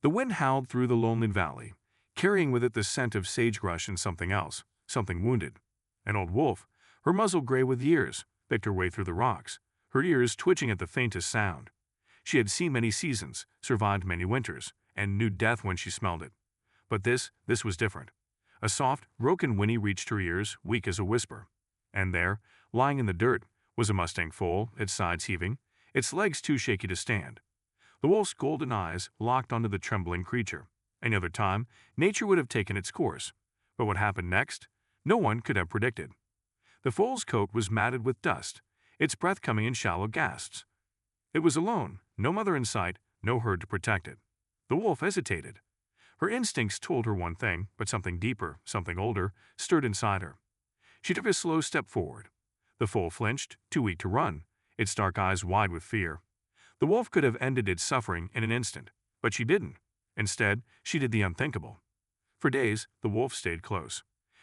The wind howled through the lonely valley, carrying with it the scent of sagebrush and something else, something wounded. An old wolf, her muzzle gray with years, picked her way through the rocks, her ears twitching at the faintest sound. She had seen many seasons, survived many winters, and knew death when she smelled it. But this was different. A soft, broken whinny reached her ears, weak as a whisper. And there, lying in the dirt, was a Mustang Foal, its sides heaving, its legs too shaky to stand. The wolf's golden eyes locked onto the trembling creature. Any other time, nature would have taken its course. But what happened next, no one could have predicted. The foal's coat was matted with dust, its breath coming in shallow gasps. It was alone, no mother in sight, no herd to protect it. The wolf hesitated. Her instincts told her one thing, but something deeper, something older, stirred inside her. She took a slow step forward. The foal flinched, too weak to run, its dark eyes wide with fear. The wolf could have ended its suffering in an instant, but she didn't. Instead, she did the unthinkable. For days, the wolf stayed close.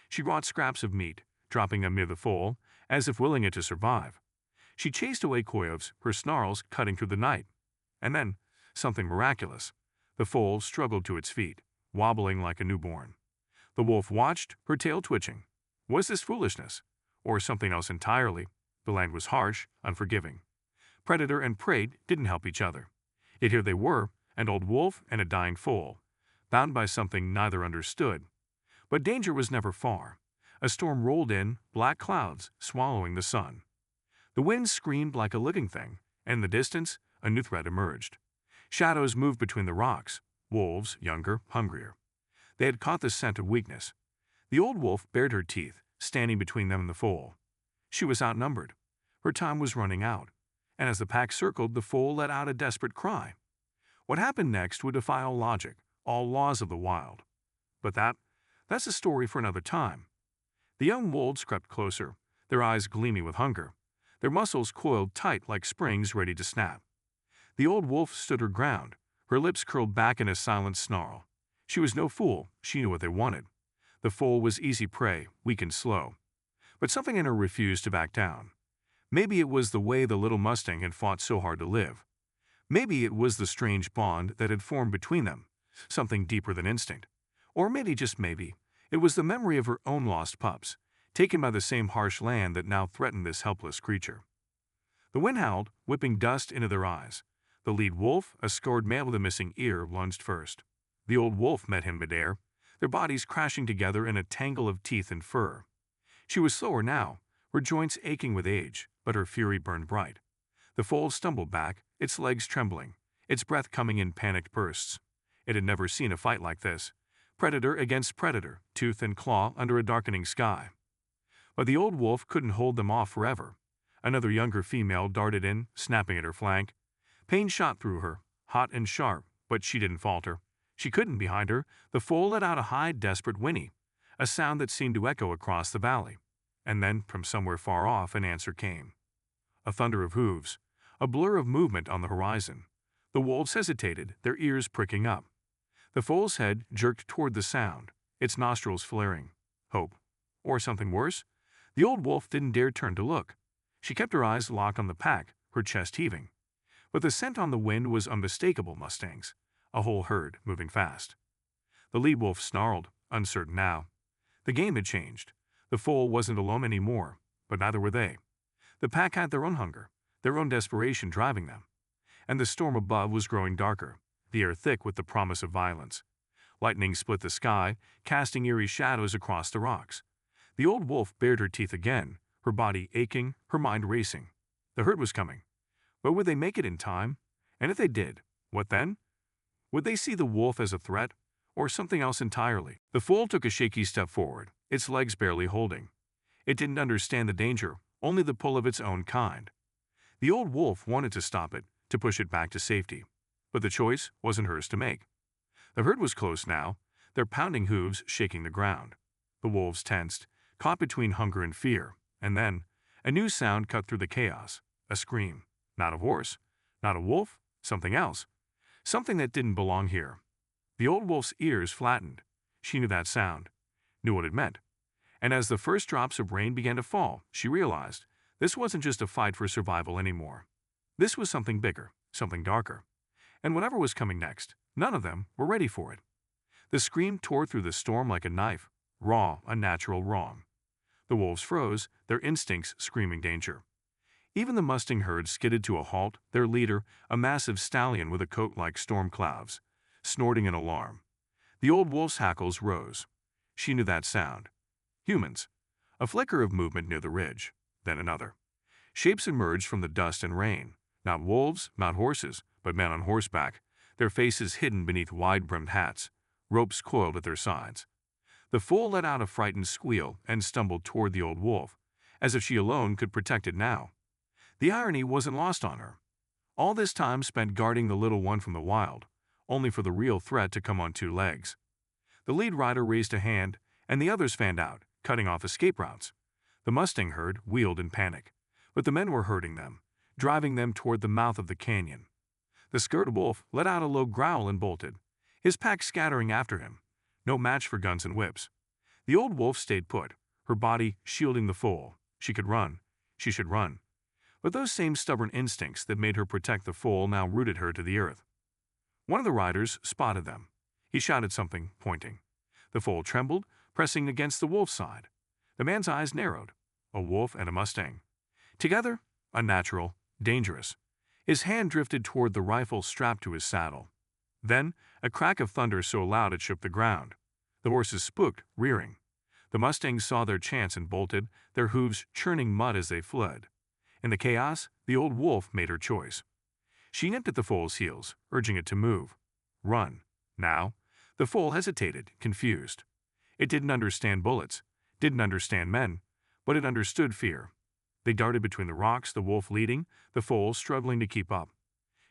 She brought scraps of meat, dropping them near the foal, as if willing it to survive. She chased away coyotes, her snarls cutting through the night. And then, something miraculous. The foal struggled to its feet, wobbling like a newborn. The wolf watched, her tail twitching. Was this foolishness? Or something else entirely? The land was harsh, unforgiving. Predator and prey didn't help each other. Yet here they were, an old wolf and a dying foal, bound by something neither understood. But danger was never far. A storm rolled in, black clouds swallowing the sun. The wind screamed like a living thing, and in the distance, a new threat emerged. Shadows moved between the rocks, wolves, younger, hungrier. They had caught the scent of weakness. The old wolf bared her teeth, standing between them and the foal. She was outnumbered. Her time was running out, and as the pack circled, the foal let out a desperate cry. What happened next would defy all logic, all laws of the wild. But that's a story for another time. The young wolves crept closer, their eyes gleaming with hunger, their muscles coiled tight like springs ready to snap. The old wolf stood her ground, her lips curled back in a silent snarl. She was no fool, she knew what they wanted. The foal was easy prey, weak and slow. But something in her refused to back down. Maybe it was the way the little Mustang had fought so hard to live. Maybe it was the strange bond that had formed between them, something deeper than instinct. Or maybe, just maybe, it was the memory of her own lost pups, taken by the same harsh land that now threatened this helpless creature. The wind howled, whipping dust into their eyes. The lead wolf, a scored male with a missing ear, lunged first. The old wolf met him midair, their bodies crashing together in a tangle of teeth and fur. She was slower now, her joints aching with age, but her fury burned bright. The foal stumbled back, its legs trembling, its breath coming in panicked bursts. It had never seen a fight like this. Predator against predator, tooth and claw under a darkening sky. But the old wolf couldn't hold them off forever. Another younger female darted in, snapping at her flank. Pain shot through her, hot and sharp, but she didn't falter. She couldn't. Behind her, the foal let out a high, desperate whinny, a sound that seemed to echo across the valley. And then, from somewhere far off, an answer came. A thunder of hooves, a blur of movement on the horizon. The wolves hesitated, their ears pricking up. The foal's head jerked toward the sound, its nostrils flaring. Hope. Or something worse? The old wolf didn't dare turn to look. She kept her eyes locked on the pack, her chest heaving. But the scent on the wind was unmistakable. Mustangs, a whole herd moving fast. The lead wolf snarled, uncertain now. The game had changed. The foal wasn't alone anymore, but neither were they. The pack had their own hunger, their own desperation driving them. And the storm above was growing darker, the air thick with the promise of violence. Lightning split the sky, casting eerie shadows across the rocks. The old wolf bared her teeth again, her body aching, her mind racing. The herd was coming. But would they make it in time? And if they did, what then? Would they see the wolf as a threat, or something else entirely? The foal took a shaky step forward, its legs barely holding. It didn't understand the danger, only the pull of its own kind. The old wolf wanted to stop it, to push it back to safety. But the choice wasn't hers to make. The herd was close now, their pounding hooves shaking the ground. The wolves tensed, caught between hunger and fear, and then a new sound cut through the chaos, a scream. Not a horse, not a wolf, something else. Something that didn't belong here. The old wolf's ears flattened. She knew that sound, knew what it meant. And as the first drops of rain began to fall, she realized this wasn't just a fight for survival anymore. This was something bigger, something darker. And whatever was coming next, None of them were ready for it. The scream tore through the storm like a knife, raw, unnatural, wrong. The wolves froze, their instincts screaming danger. Even the Mustang herd skidded to a halt, their leader, a massive stallion with a coat like storm clouds, snorting in alarm. The old wolf's hackles rose. She knew that sound. Humans. A flicker of movement near the ridge, then another. Shapes emerged from the dust and rain. Not wolves, not horses, but men on horseback, their faces hidden beneath wide-brimmed hats, ropes coiled at their sides. The foal let out a frightened squeal and stumbled toward the old wolf, as if she alone could protect it now. The irony wasn't lost on her. All this time spent guarding the little one from the wild, only for the real threat to come on two legs. The lead rider raised a hand, and the others fanned out, cutting off escape routes. The Mustang herd wheeled in panic, but the men were herding them, driving them toward the mouth of the canyon. The scared wolf let out a low growl and bolted, his pack scattering after him, no match for guns and whips. The old wolf stayed put, her body shielding the foal. She could run. She should run. But those same stubborn instincts that made her protect the foal now rooted her to the earth. One of the riders spotted them. He shouted something, pointing. The foal trembled, pressing against the wolf's side. The man's eyes narrowed. A wolf and a Mustang. Together, unnatural, dangerous. His hand drifted toward the rifle strapped to his saddle. Then, a crack of thunder so loud it shook the ground. The horses spooked, rearing. The Mustangs saw their chance and bolted, their hooves churning mud as they fled. In the chaos, the old wolf made her choice. She nipped at the foal's heels, urging it to move. Run. Now. The foal hesitated, confused. It didn't understand bullets, didn't understand men, but it understood fear. They darted between the rocks, the wolf leading, the foal struggling to keep up.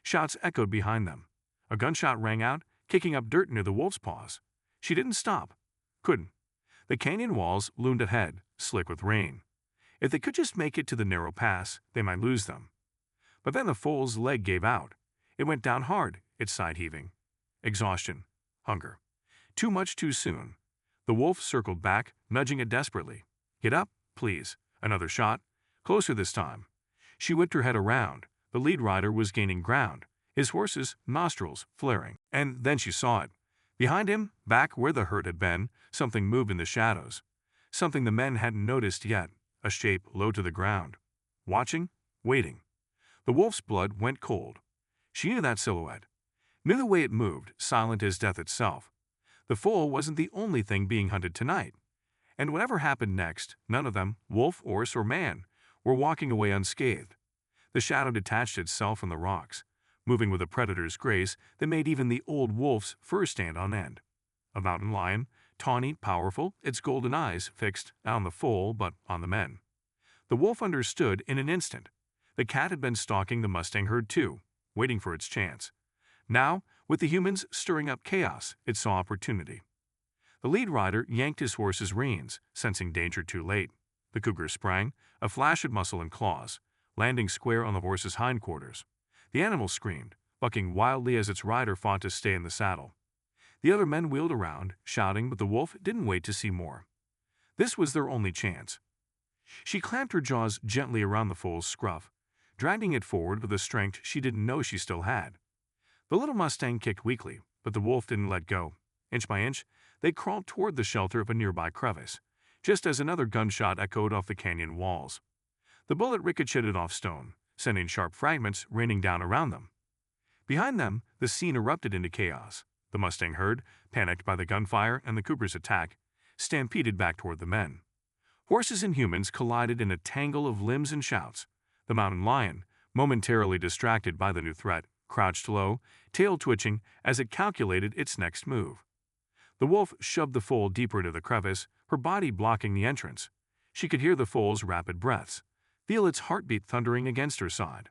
Shouts echoed behind them. A gunshot rang out, kicking up dirt near the wolf's paws. She didn't stop. Couldn't. The canyon walls loomed ahead, slick with rain. If they could just make it to the narrow pass, they might lose them. But then the foal's leg gave out. It went down hard, its side heaving. Exhaustion. Hunger. Too much too soon. The wolf circled back, nudging it desperately. Get up, please. Another shot. Closer this time. She whipped her head around. The lead rider was gaining ground, his horse's nostrils flaring. And then she saw it. Behind him, back where the herd had been, something moved in the shadows. Something the men hadn't noticed yet, a shape low to the ground. Watching, waiting. The wolf's blood went cold. She knew that silhouette. Knew the way it moved, silent as death itself. The foal wasn't the only thing being hunted tonight. And whatever happened next, none of them, wolf, horse, or man, were walking away unscathed. The shadow detached itself from the rocks, moving with a predator's grace that made even the old wolf's fur stand on end. A mountain lion, tawny, powerful, its golden eyes fixed not on the foal but on the men. The wolf understood in an instant. The cat had been stalking the Mustang herd too, waiting for its chance. Now, with the humans stirring up chaos, it saw opportunity. The lead rider yanked his horse's reins, sensing danger too late. The cougar sprang, a flash of muscle and claws, landing square on the horse's hindquarters. The animal screamed, bucking wildly as its rider fought to stay in the saddle. The other men wheeled around, shouting, but the wolf didn't wait to see more. This was their only chance. She clamped her jaws gently around the foal's scruff, dragging it forward with a strength she didn't know she still had. The little Mustang kicked weakly, but the wolf didn't let go. Inch by inch, they crawled toward the shelter of a nearby crevice, just as another gunshot echoed off the canyon walls. The bullet ricocheted off stone, sending sharp fragments raining down around them. Behind them, the scene erupted into chaos. The Mustang herd, panicked by the gunfire and the cougar's attack, stampeded back toward the men. Horses and humans collided in a tangle of limbs and shouts. The mountain lion, momentarily distracted by the new threat, crouched low, tail twitching as it calculated its next move. The wolf shoved the foal deeper into the crevice, her body blocking the entrance. She could hear the foal's rapid breaths, feel its heartbeat thundering against her side.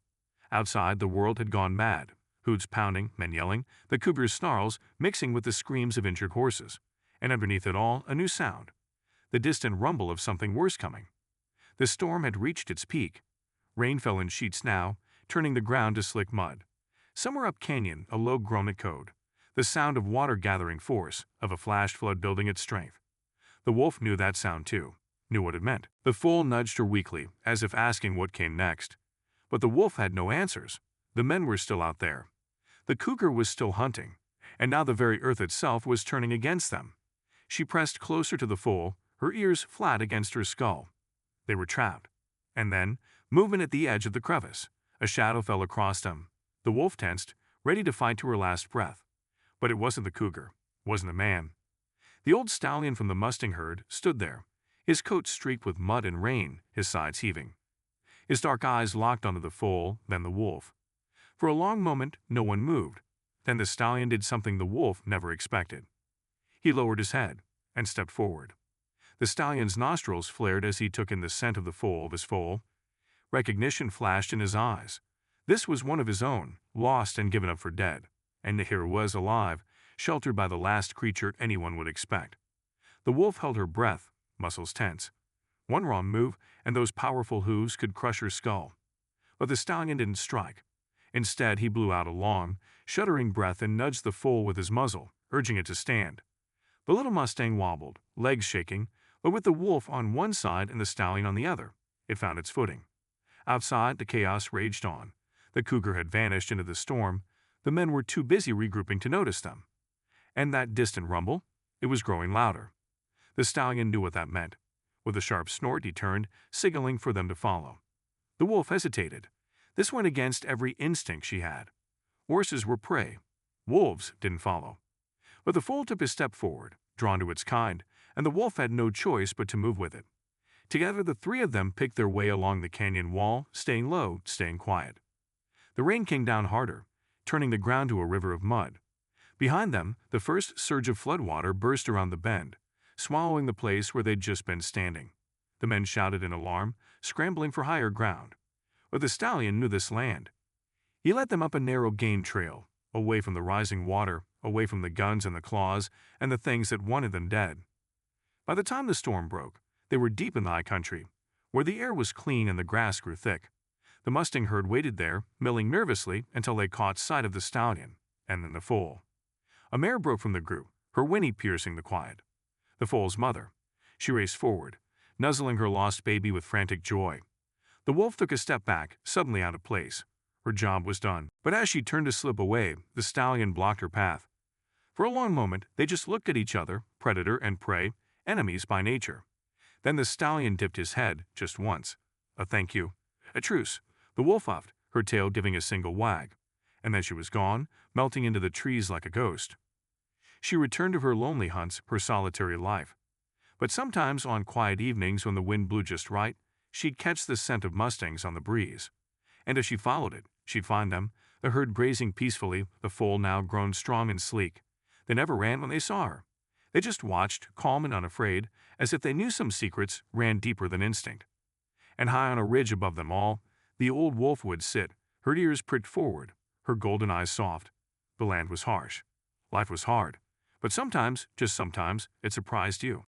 Outside, the world had gone mad. Hoods pounding, men yelling, the cougar's snarls mixing with the screams of injured horses. And underneath it all, a new sound. The distant rumble of something worse coming. The storm had reached its peak. Rain fell in sheets now, turning the ground to slick mud. Somewhere up canyon, a low groan echoed. The sound of water gathering force, of a flash flood building its strength. The wolf knew that sound too, knew what it meant. The foal nudged her weakly, as if asking what came next. But the wolf had no answers. The men were still out there. The cougar was still hunting, and now the very earth itself was turning against them. She pressed closer to the foal, her ears flat against her skull. They were trapped. And then, movement at the edge of the crevice. A shadow fell across them. The wolf tensed, ready to fight to her last breath. But it wasn't the cougar, wasn't a man. The old stallion from the Mustang herd stood there, his coat streaked with mud and rain, his sides heaving. His dark eyes locked onto the foal, then the wolf. For a long moment, no one moved. Then the stallion did something the wolf never expected. He lowered his head and stepped forward. The stallion's nostrils flared as he took in the scent of the foal of his foal. Recognition flashed in his eyes. This was one of his own, lost and given up for dead. And here was alive, sheltered by the last creature anyone would expect. The wolf held her breath, muscles tense. One wrong move, and those powerful hooves could crush her skull. But the stallion didn't strike. Instead, he blew out a long, shuddering breath and nudged the foal with his muzzle, urging it to stand. The little Mustang wobbled, legs shaking, but with the wolf on one side and the stallion on the other, it found its footing. Outside, the chaos raged on. The cougar had vanished into the storm. The men were too busy regrouping to notice them. And that distant rumble? It was growing louder. The stallion knew what that meant. With a sharp snort, he turned, signaling for them to follow. The wolf hesitated. This went against every instinct she had. Horses were prey. Wolves didn't follow. But the foal took a step forward, drawn to its kind, and the wolf had no choice but to move with it. Together, the three of them picked their way along the canyon wall, staying low, staying quiet. The rain came down harder, turning the ground to a river of mud. Behind them, the first surge of floodwater burst around the bend, swallowing the place where they'd just been standing. The men shouted in alarm, scrambling for higher ground. But the stallion knew this land. He led them up a narrow game trail, away from the rising water, away from the guns and the claws, and the things that wanted them dead. By the time the storm broke, they were deep in the high country, where the air was clean and the grass grew thick. The Mustang herd waited there, milling nervously until they caught sight of the stallion, and then the foal. A mare broke from the group, her whinny piercing the quiet. The foal's mother. She raced forward, nuzzling her lost baby with frantic joy. The wolf took a step back, suddenly out of place. Her job was done. But as she turned to slip away, the stallion blocked her path. For a long moment, they just looked at each other, predator and prey, enemies by nature. Then the stallion dipped his head, just once. A thank you. A truce. The wolf huffed, her tail giving a single wag. And then she was gone, melting into the trees like a ghost. She returned to her lonely hunts, her solitary life. But sometimes on quiet evenings when the wind blew just right, she'd catch the scent of mustangs on the breeze. And as she followed it, she'd find them, the herd grazing peacefully, the foal now grown strong and sleek. They never ran when they saw her. They just watched, calm and unafraid, as if they knew some secrets ran deeper than instinct. And high on a ridge above them all, the old wolf would sit, her ears pricked forward, her golden eyes soft. The land was harsh. Life was hard. But sometimes, just sometimes, it surprised you.